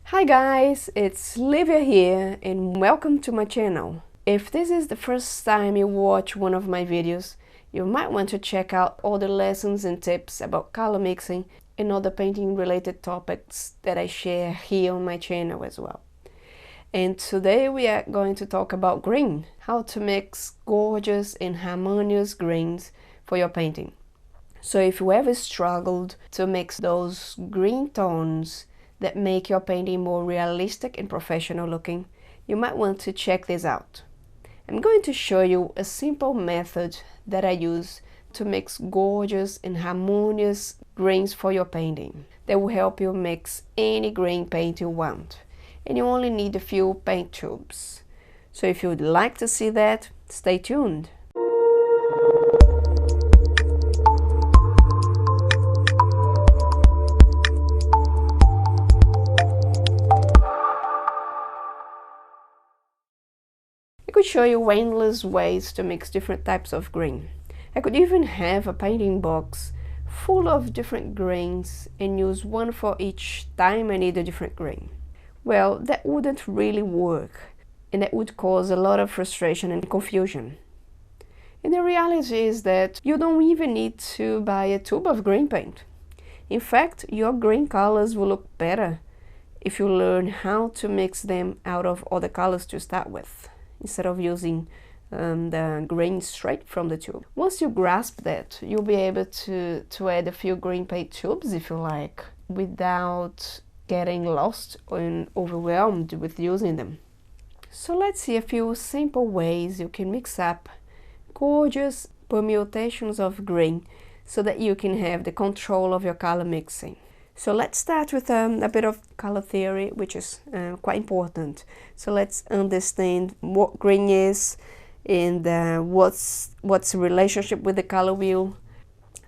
Hi guys, it's Livia here and welcome to my channel. If this is the first time you watch one of my videos, you might want to check out all the lessons and tips about color mixing and other painting related topics that I share here on my channel as well. And today we are going to talk about green, how to mix gorgeous and harmonious greens for your painting. So if you ever struggled to mix those green tones that make your painting more realistic and professional looking, you might want to check this out. I'm going to show you a simple method that I use to mix gorgeous and harmonious greens for your painting that will help you mix any green paint you want. And you only need a few paint tubes. So if you would like to see that, stay tuned. I could show you endless ways to mix different types of green. I could even have a painting box full of different greens and use one for each time I need a different green. Well, that wouldn't really work, and that would cause a lot of frustration and confusion. And the reality is that you don't even need to buy a tube of green paint. In fact, your green colors will look better if you learn how to mix them out of other colors to start with, instead of using the green straight from the tube. Once you grasp that, you'll be able to add a few green paint tubes if you like, without getting lost and overwhelmed with using them. So let's see a few simple ways you can mix up gorgeous permutations of green so that you can have the control of your color mixing. So let's start with a bit of color theory, which is quite important. So let's understand what green is and what's the relationship with the color wheel,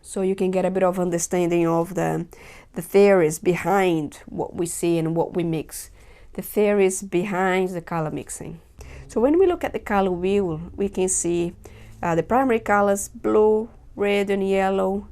so you can get a bit of understanding of the theories behind what we see and what we mix, the theories behind the color mixing. So when we look at the color wheel, we can see the primary colors, blue, red and yellow,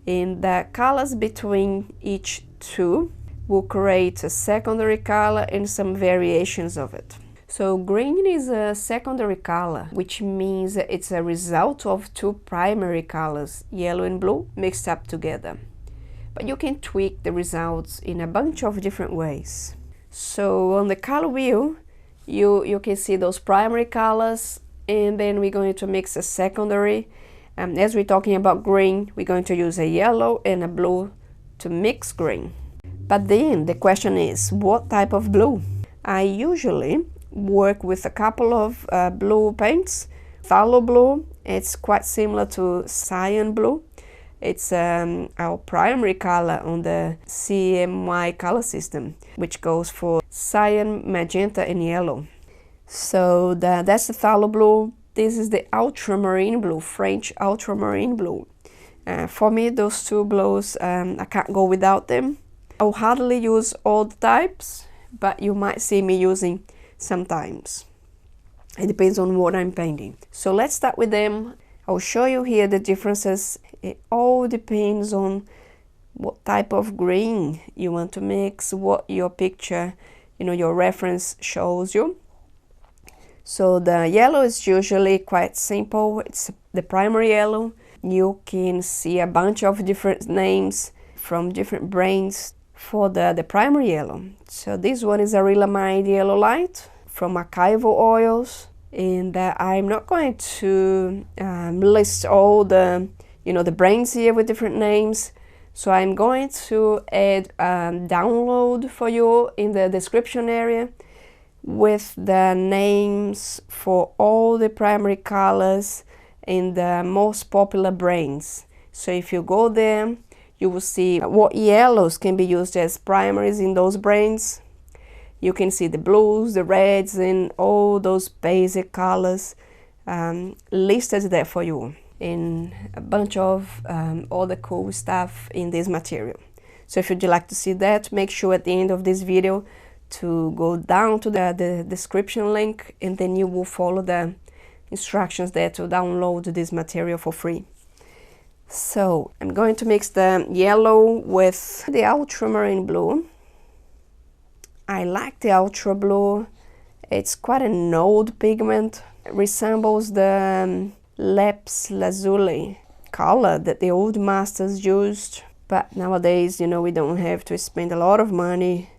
and the colors between each two will create a secondary color and some variations of it. So green is a secondary color, which means that it's a result of two primary colors, yellow and blue, mixed up together. But you can tweak the results in a bunch of different ways. So on the color wheel, you can see those primary colors, and then we're going to mix a secondary. As we're talking about green, we're going to use a yellow and a blue to mix green. But then the question is, what type of blue? I usually work with a couple of blue paints. Phthalo blue, it's quite similar to cyan blue. It's our primary color on the CMY color system, which goes for cyan, magenta and yellow. So that's the phthalo blue. This is the ultramarine blue, French ultramarine blue. For me, those two blues, I can't go without them. I'll hardly use all the types, but you might see me using sometimes. It depends on what I'm painting. So let's start with them. I'll show you here the differences. It all depends on what type of green you want to mix, what your picture, your reference shows you. So the yellow is usually quite simple. It's the primary yellow. You can see a bunch of different names from different brands for the primary yellow. So this one is a Acrylic yellow light from Archival Oils. And I'm not going to list all the brands here with different names. So I'm going to add a download for you in the description area with the names for all the primary colors and the most popular brands. So if you go there, you will see what yellows can be used as primaries in those brands. You can see the blues, the reds, and all those basic colors listed there for you, and a bunch of other cool stuff in this material. So if you'd like to see that, make sure at the end of this video to go down to the description link, and then you will follow the instructions there to download this material for free. So I'm going to mix the yellow with the ultramarine blue. I like the ultra blue. It's quite an old pigment. It resembles the lapis lazuli color that the old masters used. But nowadays, you know, we don't have to spend a lot of money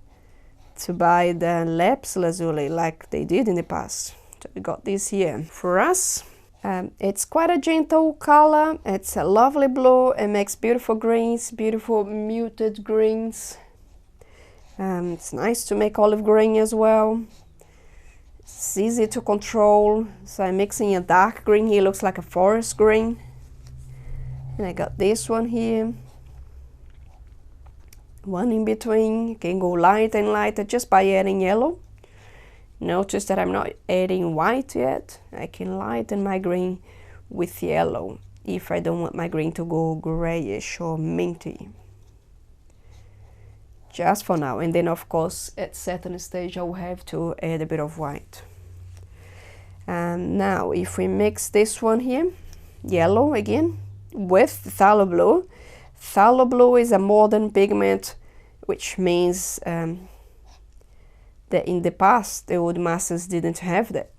to buy the lapis lazuli like they did in the past. So we got this here for us. It's quite a gentle color. It's a lovely blue. It makes beautiful greens, beautiful muted greens. It's nice to make olive green as well. It's easy to control. So I'm mixing a dark green here, looks like a forest green. And I got this one here. One in between. You can go lighter and lighter just by adding yellow. Notice that I'm not adding white yet. I can lighten my green with yellow if I don't want my green to go grayish or minty. Just for now, and then of course at certain stage I will have to add a bit of white. And now if we mix this one here, yellow again, with the phthalo blue. Phthalo blue is a modern pigment, which means that in the past the old masters didn't have that.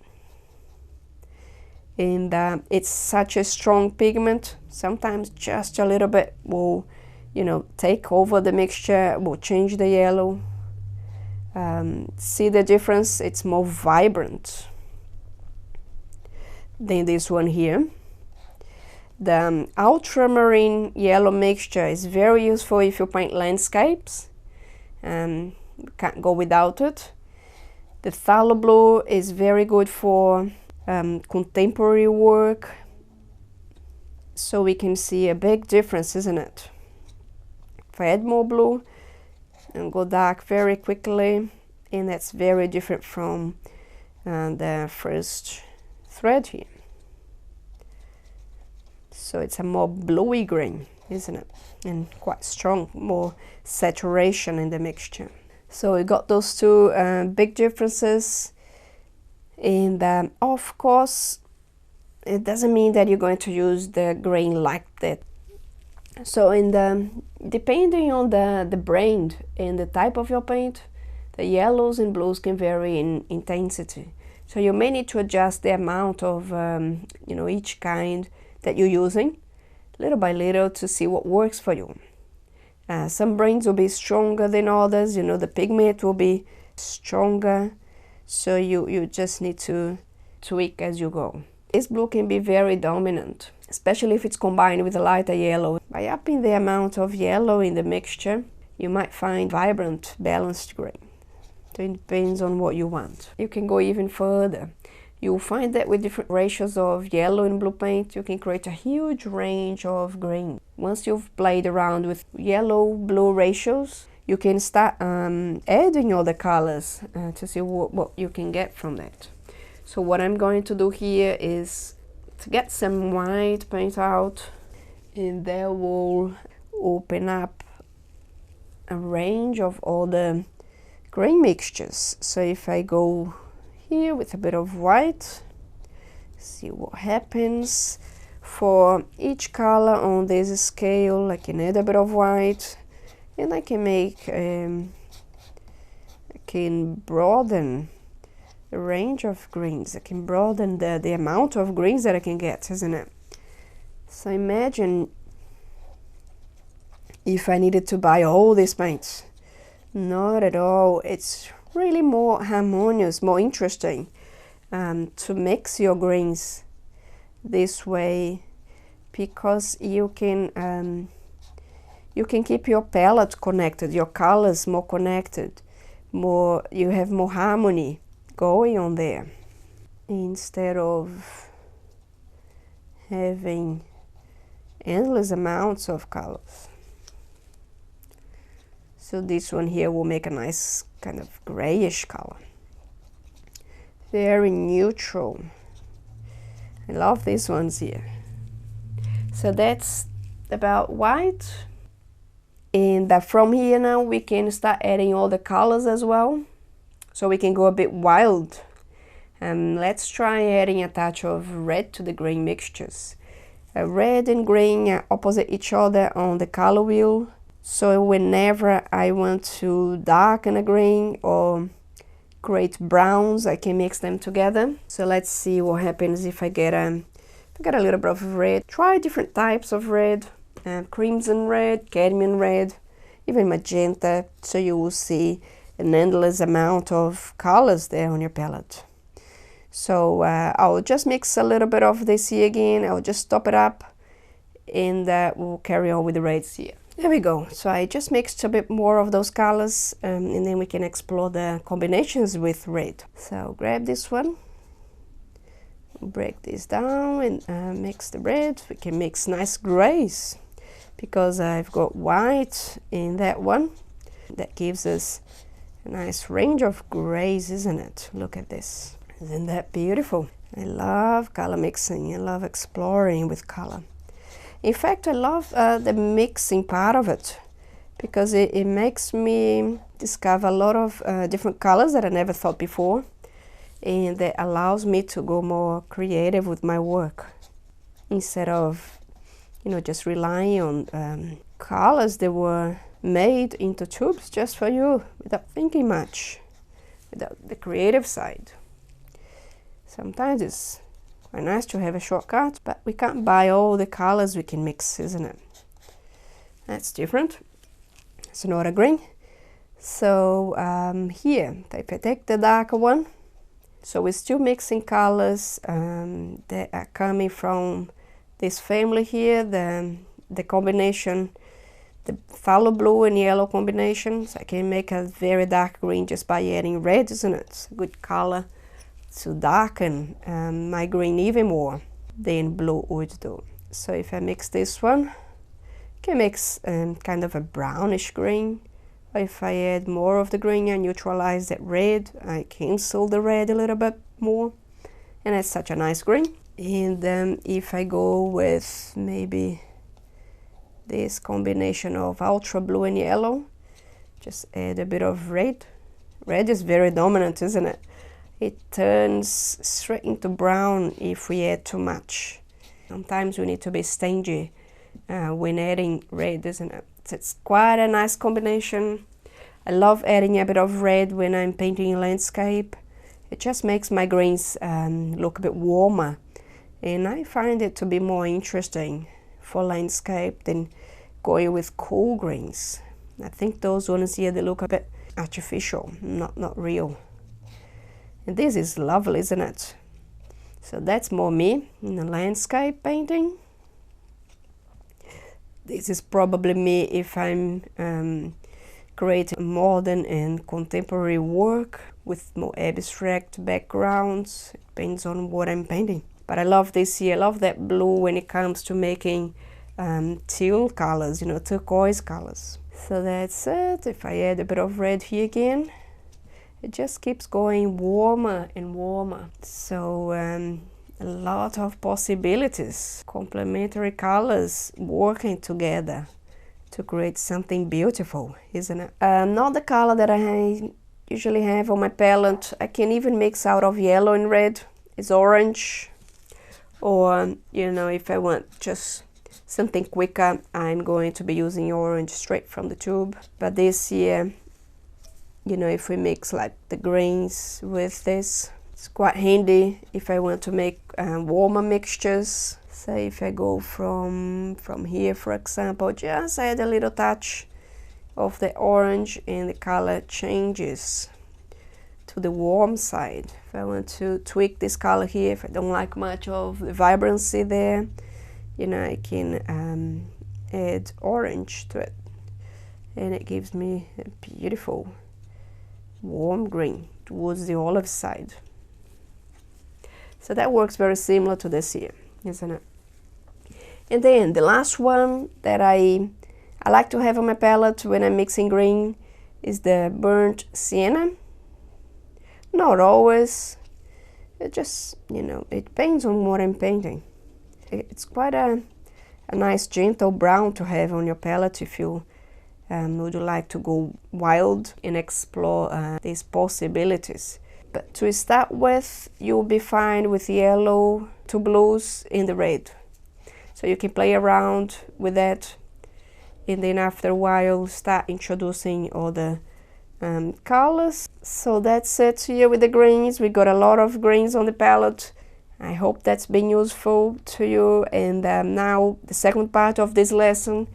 And it's such a strong pigment, sometimes just a little bit will, you know, take over the mixture, will change the yellow. See the difference? It's more vibrant than this one here. The ultramarine yellow mixture is very useful if you paint landscapes. Can't go without it. The phthalo blue is very good for contemporary work. So we can see a big difference, isn't it? If I add more blue and go dark very quickly, and that's very different from the first thread here. So it's a more bluey green, isn't it? And quite strong, more saturation in the mixture. So we got those two big differences. And of course, it doesn't mean that you're going to use the grain like that. So depending on the brand and the type of your paint, the yellows and blues can vary in intensity. So you may need to adjust the amount of you know, each kind that you're using, little by little, to see what works for you. Some brands will be stronger than others, you know, the pigment will be stronger, so you just need to tweak as you go. This blue can be very dominant, especially if it's combined with a lighter yellow. By upping the amount of yellow in the mixture, you might find vibrant, balanced green. So it depends on what you want. You can go even further. You'll find that with different ratios of yellow and blue paint, you can create a huge range of green. Once you've played around with yellow-blue ratios, you can start adding all the colors to see what you can get from that. So what I'm going to do here is to get some white paint out, and that will open up a range of all the green mixtures. So if I go here with a bit of white, see what happens. For each color on this scale, I can add a bit of white, and I can make I can broaden the range of greens. I can broaden the amount of greens that I can get, isn't it? So imagine if I needed to buy all these paints. Not at all. It's really more harmonious, more interesting to mix your greens this way, because you can keep your palette connected, your colors more connected, more, you have more harmony going on there, instead of having endless amounts of colors. So this one here will make a nice kind of grayish color, very neutral. I love these ones here. So that's about white, and from here now we can start adding all the colors as well, so we can go a bit wild. Let's try adding a touch of red to the green mixtures. Red and green are opposite each other on the color wheel. So whenever I want to darken a green or create browns, I can mix them together. So let's see what happens if I get a little bit of red. Try different types of red, crimson red, cadmium red, even magenta, so you will see an endless amount of colors there on your palette. So I'll just mix a little bit of this here again. I'll just top it up, and we'll carry on with the reds here. There we go. So I just mixed a bit more of those colors, and then we can explore the combinations with red. So grab this one, break this down, and mix the red. We can mix nice grays, because I've got white in that one. That gives us a nice range of grays, isn't it? Look at this. Isn't that beautiful? I love color mixing. I love exploring with color. In fact, I love the mixing part of it, because it makes me discover a lot of different colors that I never thought before, and that allows me to go more creative with my work, instead of, you know, just relying on colors that were made into tubes just for you, without thinking much, without the creative side. Sometimes it's quite nice to have a shortcut, but we can't buy all the colors we can mix, isn't it? That's different. It's another green. So here, if I take the darker one, so we're still mixing colors that are coming from this family here, the combination, the phthalo blue and yellow combinations. I can make a very dark green just by adding red, isn't it? It's a good color to darken my green even more than blue would do. So if I mix this one, I can mix kind of a brownish green. Or if I add more of the green and neutralize that red, I cancel the red a little bit more, and it's such a nice green. And then if I go with maybe this combination of ultra blue and yellow, just add a bit of red. Red is very dominant, isn't it? It turns straight into brown if we add too much. Sometimes we need to be stingy when adding red, isn't it? So it's quite a nice combination. I love adding a bit of red when I'm painting landscape. It just makes my greens look a bit warmer, and I find it to be more interesting for landscape than going with cool greens. I think those ones here, they look a bit artificial, not real. And this is lovely, isn't it? So that's more me in a landscape painting. This is probably me if I'm creating modern and contemporary work with more abstract backgrounds. It depends on what I'm painting. But I love this here. I love that blue when it comes to making teal colors, you know, turquoise colors. So that's it. If I add a bit of red here again, it just keeps going warmer and warmer. So a lot of possibilities, complementary colors working together to create something beautiful, isn't it? Not the color that I usually have on my palette. I can even mix out of yellow and red. It's orange. Or, you know, if I want just something quicker, I'm going to be using orange straight from the tube. But this here, you know, if we mix like the greens with this, it's quite handy if I want to make warmer mixtures. Say if I go from here, for example, just add a little touch of the orange and the color changes to the warm side. If I want to tweak this color here, if I don't like much of the vibrancy there, you know, I can add orange to it, and it gives me a beautiful warm green towards the olive side. So that works very similar to this here, isn't it? And then the last one that I like to have on my palette when I'm mixing green is the burnt sienna. Not always. It just, you know, it depends on what I'm painting. It's quite a nice gentle brown to have on your palette if you would like to go wild and explore these possibilities. But to start with, you'll be fine with yellow, two blues, and the red. So you can play around with that and then after a while start introducing other colors. So that's it here with the greens. We got a lot of greens on the palette. I hope that's been useful to you. And now the second part of this lesson,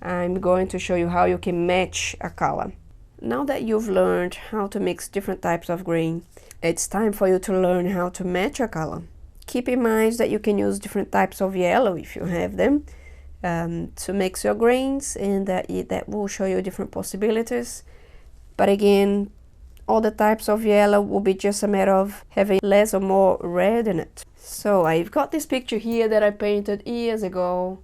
I'm going to show you how you can match a color. Now that you've learned how to mix different types of green, it's time for you to learn how to match a color. Keep in mind that you can use different types of yellow if you have them to mix your greens, and that will show you different possibilities. But again, all the types of yellow will be just a matter of having less or more red in it. So I've got this picture here that I painted years ago,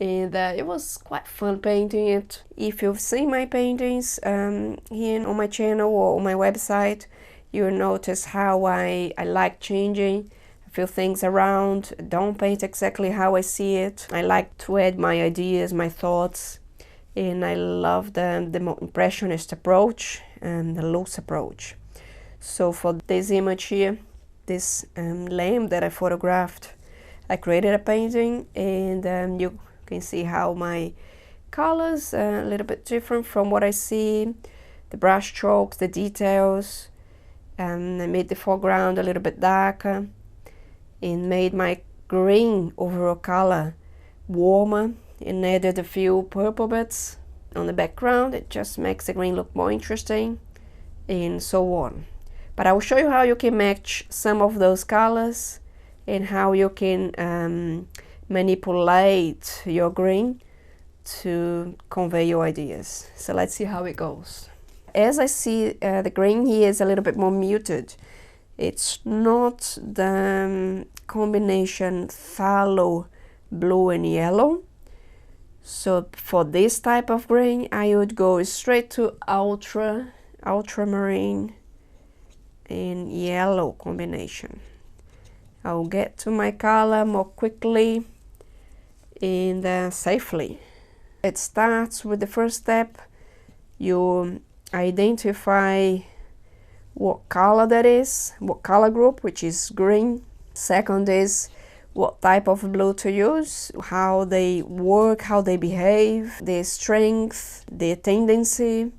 and it was quite fun painting it. If you've seen my paintings here on my channel or on my website, you'll notice how I like changing a few things around. Don't paint exactly how I see it. I like to add my ideas, my thoughts, and I love the more impressionist approach and the loose approach. So for this image here, this lamp that I photographed, I created a painting, and you can see how my colors are a little bit different from what I see, the brush strokes, the details. I made the foreground a little bit darker and made my green overall color warmer, and added a few purple bits on the background. It just makes the green look more interesting, and so on. But I will show you how you can match some of those colors and how you can manipulate your green to convey your ideas. So let's see how it goes. As I see, the green here is a little bit more muted. It's not the combination phthalo blue and yellow. So for this type of green, I would go straight to ultramarine and yellow combination. I'll get to my color more quickly and safely. It starts with the first step. You identify what color that is, what color group, which is green. Second is what type of blue to use, how they work, how they behave, their strength, their tendency.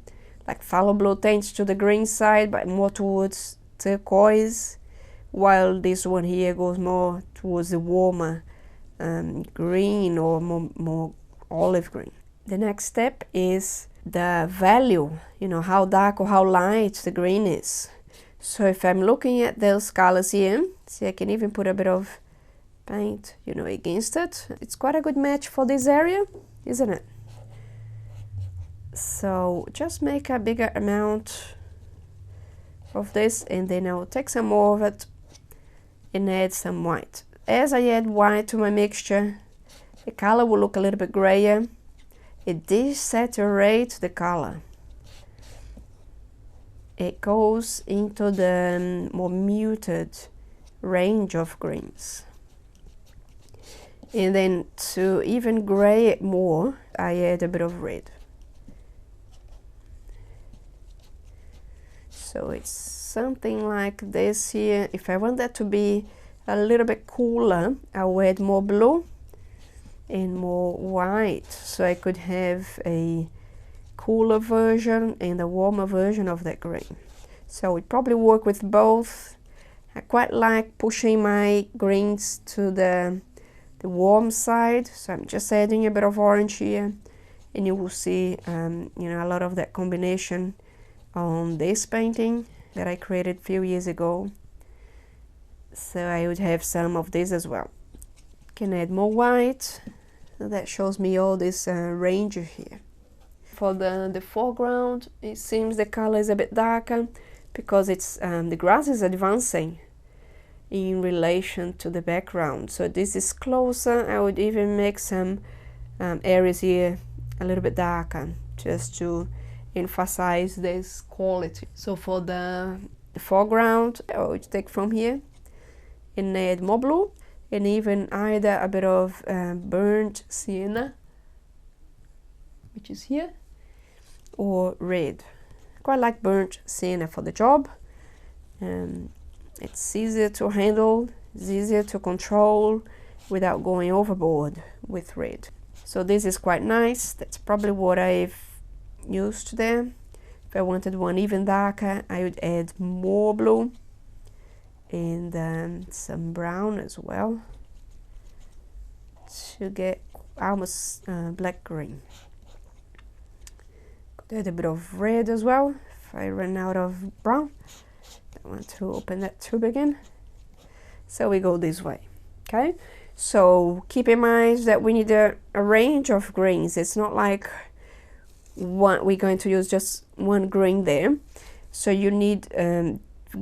Like phthalo blue tends to the green side, but more towards turquoise, while this one here goes more towards the warmer green or more olive green. The next step is the value, you know, how dark or how light the green is. So if I'm looking at those colors here, see, I can even put a bit of paint, you know, against it. It's quite a good match for this area, isn't it? So just make a bigger amount of this, and then I'll take some more of it and add some white. As I add white to my mixture, the color will look a little bit grayer. It desaturates the color. It goes into the more muted range of greens. And then to even gray it more, I add a bit of red. So it's something like this here. If I want that to be a little bit cooler, I'll add more blue and more white, so I could have a cooler version and a warmer version of that green. So it probably work with both. I quite like pushing my greens to the warm side, so I'm just adding a bit of orange here, and you will see you know, a lot of that combination on this painting that I created a few years ago. So I would have some of this as well. Can add more white, so that shows me all this range here. For the foreground, it seems the color is a bit darker because it's the grass is advancing in relation to the background. So this is closer. I would even make some areas here a little bit darker, just to emphasize this quality. So for the foreground, I would take from here and add more blue, and even either a bit of burnt sienna, which is here, or red. Quite like burnt sienna for the job. It's easier to handle, it's easier to control without going overboard with red. So this is quite nice. That's probably what I've used there. If I wanted one even darker, I would add more blue and some brown as well to get almost black green. Could add a bit of red as well if I run out of brown. I want to open that tube again. So we go this way. Okay, so keep in mind that we need a range of greens. It's not like we're going to use just one green there. So you need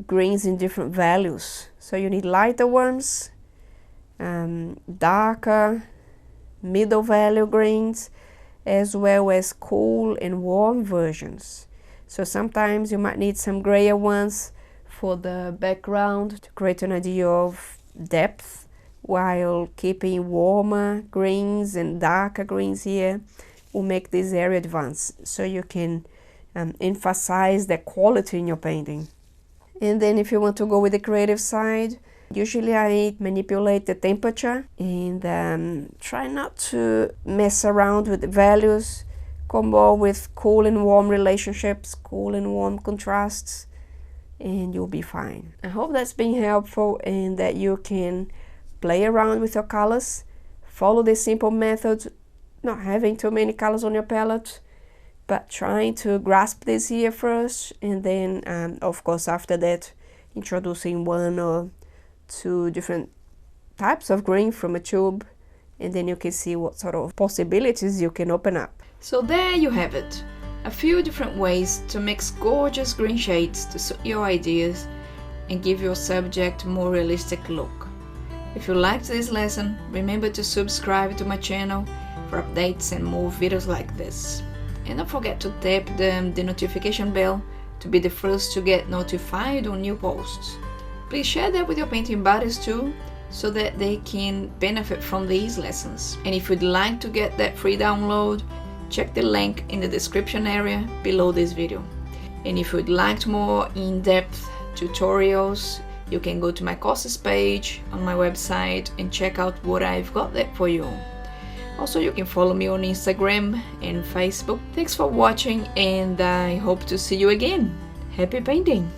greens in different values. So you need lighter ones, darker, middle value greens, as well as cool and warm versions. So sometimes you might need some grayer ones for the background to create an idea of depth, while keeping warmer greens and darker greens here will make this area advance, so you can emphasize the quality in your painting. And then if you want to go with the creative side, usually I manipulate the temperature and try not to mess around with the values, go more with cool and warm relationships, cool and warm contrasts, and you'll be fine. I hope that's been helpful and that you can play around with your colors, follow this simple method, not having too many colors on your palette, but trying to grasp this here first, and then of course after that introducing one or two different types of green from a tube, and then you can see what sort of possibilities you can open up. So there you have it, a few different ways to mix gorgeous green shades to suit your ideas and give your subject a more realistic look. If you liked this lesson, remember to subscribe to my channel for updates and more videos like this. And don't forget to tap the notification bell to be the first to get notified on new posts. Please share that with your painting buddies too, so that they can benefit from these lessons. And if you'd like to get that free download, check the link in the description area below this video. And if you'd like more in-depth tutorials, you can go to my courses page on my website and check out what I've got there for you. Also, you can follow me on Instagram and Facebook. Thanks for watching, and I hope to see you again. Happy painting!